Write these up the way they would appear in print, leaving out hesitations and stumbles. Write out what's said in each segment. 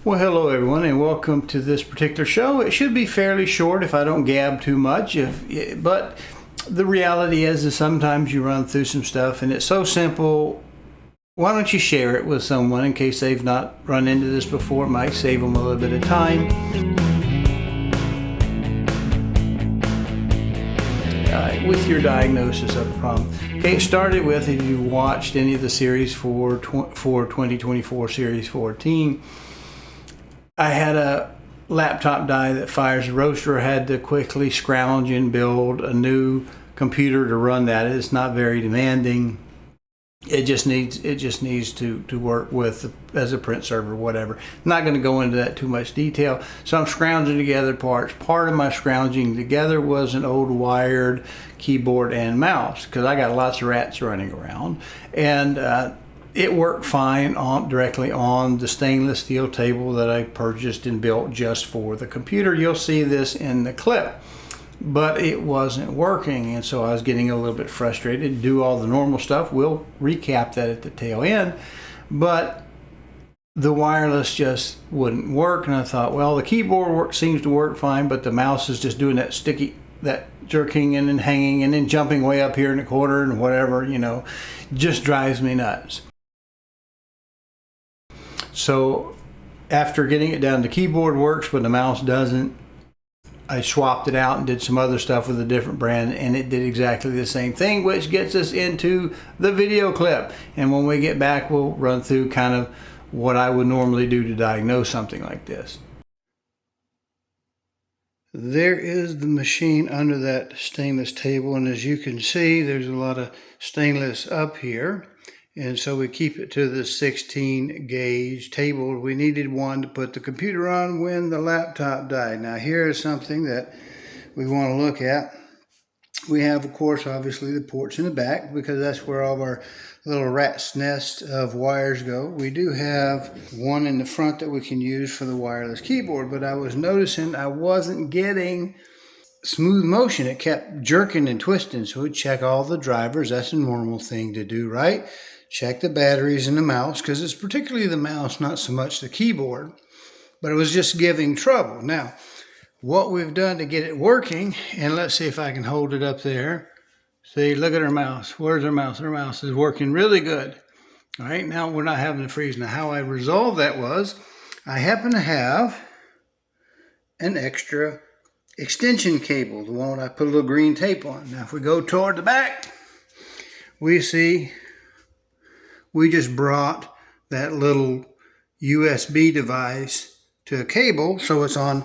Well, hello everyone, and welcome to this particular show. It should be fairly short if I don't gab too much, but the reality is sometimes you run through some stuff and it's so simple. Why don't you share it with someone in case they've not run into this before? It might save them a little bit of time. With your diagnosis of a problem. Okay, it started with, if you watched any of the series for 2024 Series 14, I had a laptop die that fires a roaster. I had to quickly scrounge and build a new computer to run that. It's not very demanding. It just needs to work with as a print server, whatever. I'm not going to go into that too much detail. So I'm scrounging together parts. Part of my scrounging together was an old wired keyboard and mouse, because I got lots of rats running around, and it worked fine directly on the stainless steel table that I purchased and built just for the computer. You'll see this in the clip. But it wasn't working, and so I was getting a little bit frustrated. Do all the normal stuff. We'll recap that at the tail end. But the wireless just wouldn't work, and I thought, well, the keyboard seems to work fine, but the mouse is just doing that jerking and then hanging and then jumping way up here in the corner and whatever, just drives me nuts. So after getting it down, the keyboard works, but the mouse doesn't. I swapped it out and did some other stuff with a different brand, and it did exactly the same thing, which gets us into the video clip. And when we get back, we'll run through kind of what I would normally do to diagnose something like this. There is the machine under that stainless table, and as you can see, there's a lot of stainless up here. And so we keep it to the 16 gauge table. We needed one to put the computer on when the laptop died. Now here is something that we want to look at. We have, of course, obviously the ports in the back, because that's where all of our little rat's nest of wires go. We do have one in the front that we can use for the wireless keyboard, but I was noticing I wasn't getting smooth motion. It kept jerking and twisting. So we check all the drivers. That's a normal thing to do, right? Check the batteries in the mouse, because it's particularly the mouse, not so much the keyboard, but it was just giving trouble. Now, what we've done to get it working, and let's see if I can hold it up there. See, look at our mouse. Where's our mouse? Our mouse is working really good. All right, now we're not having to freeze. Now, how I resolved that was, I happen to have an extra extension cable, the one I put a little green tape on. Now, if we go toward the back, we see we just brought that little USB device to a cable, so it's on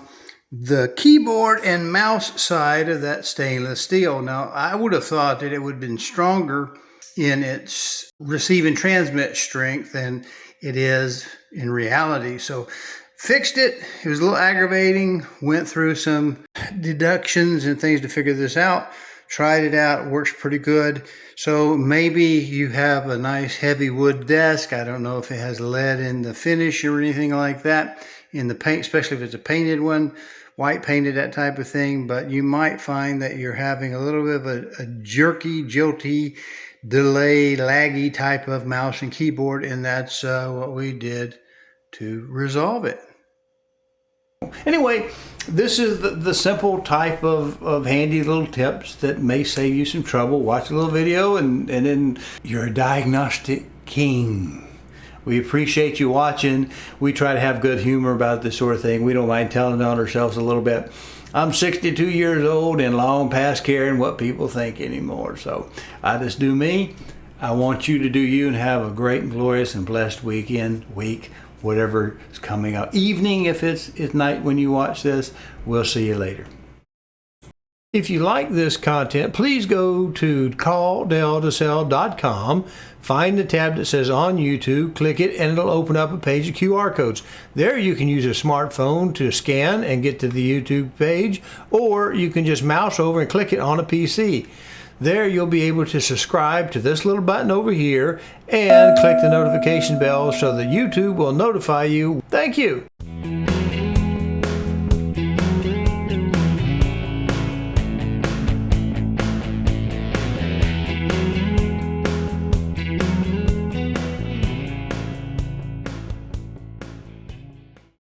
the keyboard and mouse side of that stainless steel. Now, I would have thought that it would have been stronger in its receive and transmit strength than it is in reality. So fixed it. It was a little aggravating. Went through some deductions and things to figure this out. Tried it out. It works pretty good. So maybe you have a nice heavy wood desk. I don't know if it has lead in the finish or anything like that in the paint, especially if it's a painted one, white painted, that type of thing. But you might find that you're having a little bit of a jerky, jolty, delay, laggy type of mouse and keyboard, and that's what we did to resolve it. Anyway, this is the simple type of handy little tips that may save you some trouble. Watch a little video and then you're a diagnostic king. We appreciate you watching. We try to have good humor about this sort of thing. We don't mind telling on ourselves a little bit. I'm 62 years old and long past caring what people think anymore. So I just do me. I want you to do you and have a great, glorious, and blessed week, whatever is coming up. Evening, if it's night when you watch this. We'll see you later. If you like this content, please go to calldelltosell.com, find the tab that says on YouTube, click it, and it'll open up a page of QR codes. There you can use a smartphone to scan and get to the YouTube page, or you can just mouse over and click it on a PC. There you'll be able to subscribe to this little button over here and click the notification bell so that YouTube will notify you. Thank you.